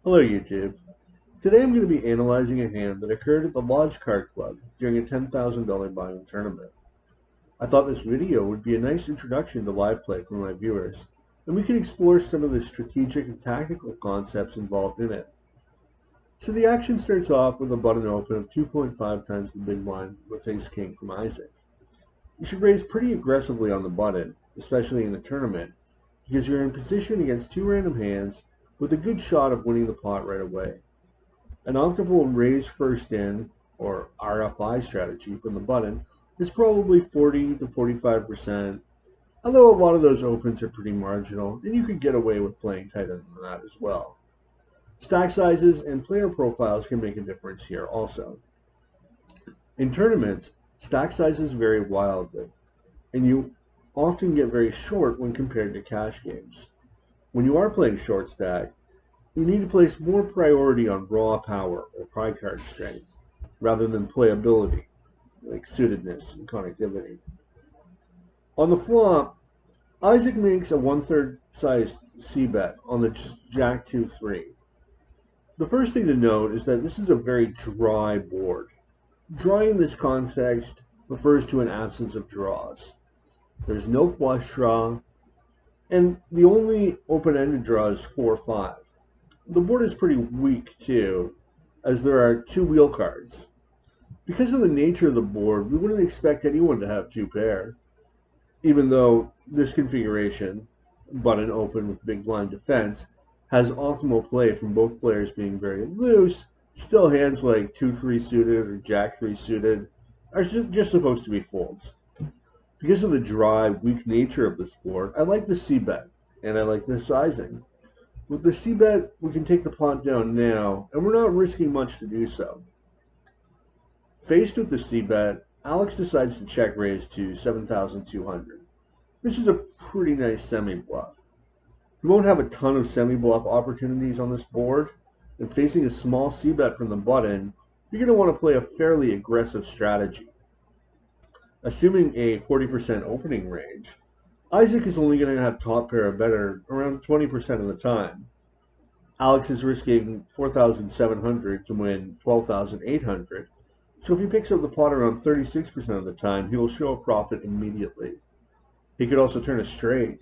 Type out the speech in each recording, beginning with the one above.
Hello YouTube. Today I'm going to be analyzing a hand that occurred at the Lodge Card Club during a $10,000 buy-in tournament. I thought this video would be a nice introduction to live play for my viewers, and we can explore some of the strategic and tactical concepts involved in it. So the action starts off with a button open of 2.5 times the big blind with ace-king from Isaac. You should raise pretty aggressively on the button, especially in a tournament, because you're in position against two random hands with a good shot of winning the pot right away. An optimal raise first in, or RFI strategy from the button is probably 40 to 45%, although a lot of those opens are pretty marginal, and you could get away with playing tighter than that as well. Stack sizes and player profiles can make a difference here also. In tournaments, stack sizes vary wildly, and you often get very short when compared to cash games. When you are playing short stack, you need to place more priority on raw power or pie card strength rather than playability, like suitedness and connectivity. On the flop, Isaac makes a 1/3 sized c-bet on the Jack 2-3. The first thing to note is that this is a very dry board. Dry in this context refers to an absence of draws. There's no flush draw, and the only open-ended draw is 4-5. The board is pretty weak too, as there are two wheel cards. Because of the nature of the board, we wouldn't expect anyone to have two pair, even though this configuration, button open with big blind defense, has optimal play from both players being very loose. Still, hands like 2-3 suited or Jack 3 suited are just supposed to be folds. Because of the dry, weak nature of this board, I like the c-bet, and I like the sizing. With the c-bet, we can take the pot down now, and we're not risking much to do so. Faced with the c-bet, Alex decides to check raise to 7,200. This is a pretty nice semi-bluff. You won't have a ton of semi-bluff opportunities on this board, and facing a small c-bet from the button, you're going to want to play a fairly aggressive strategy. Assuming a 40% opening range, Isaac is only going to have top pair or better around 20% of the time. Alex is risking 4,700 to win 12,800, so if he picks up the pot around 36% of the time, he will show a profit immediately. He could also turn a straight,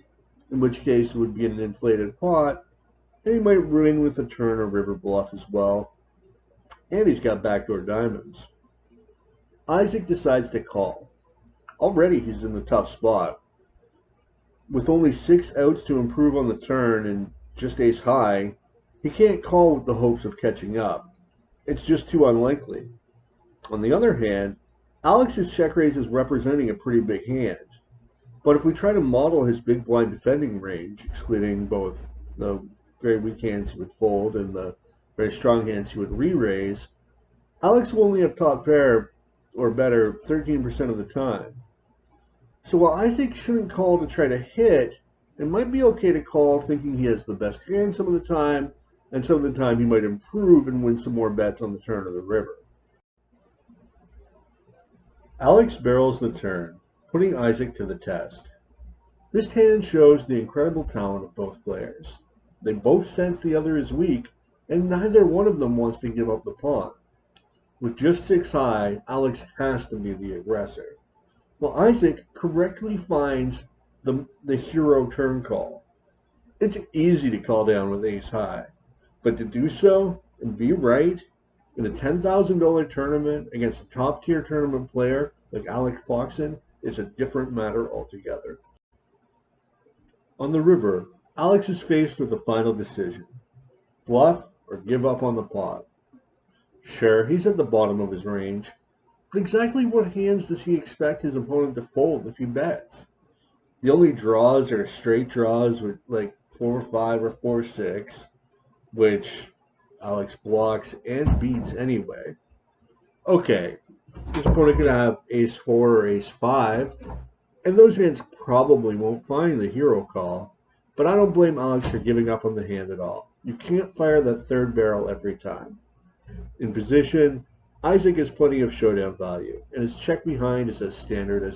in which case it would be an inflated pot, and he might win with a turn or river bluff as well, and he's got backdoor diamonds. Isaac decides to call. Already he's in a tough spot. With only 6 outs to improve on the turn and just ace high, he can't call with the hopes of catching up. It's just too unlikely. On the other hand, Alex's check raise is representing a pretty big hand. But if we try to model his big blind defending range, excluding both the very weak hands he would fold and the very strong hands he would re-raise, Alex will only have top pair or better 13% of the time. So while Isaac shouldn't call to try to hit, it might be okay to call thinking he has the best hand some of the time, and some of the time he might improve and win some more bets on the turn of the river. Alex barrels the turn, putting Isaac to the test. This hand shows the incredible talent of both players. They both sense the other is weak, and neither one of them wants to give up the pawn. With just 6 high, Alex has to be the aggressor. Well, Isaac correctly finds the hero turn call. It's easy to call down with ace high, but to do so and be right in a $10,000 tournament against a top tier tournament player like Alex Foxen is a different matter altogether. On the river, Alex is faced with a final decision: bluff or give up on the pot. Sure, he's at the bottom of his range, but exactly what hands does he expect his opponent to fold if he bets? The only draws are straight draws with like 4-5 or 4-6, which Alex blocks and beats anyway. Okay, his opponent could have ace-4 or ace-5, and those hands probably won't find the hero call, but I don't blame Alex for giving up on the hand at all. You can't fire that third barrel every time. In position, Isaac has plenty of showdown value, and his check behind is as standard as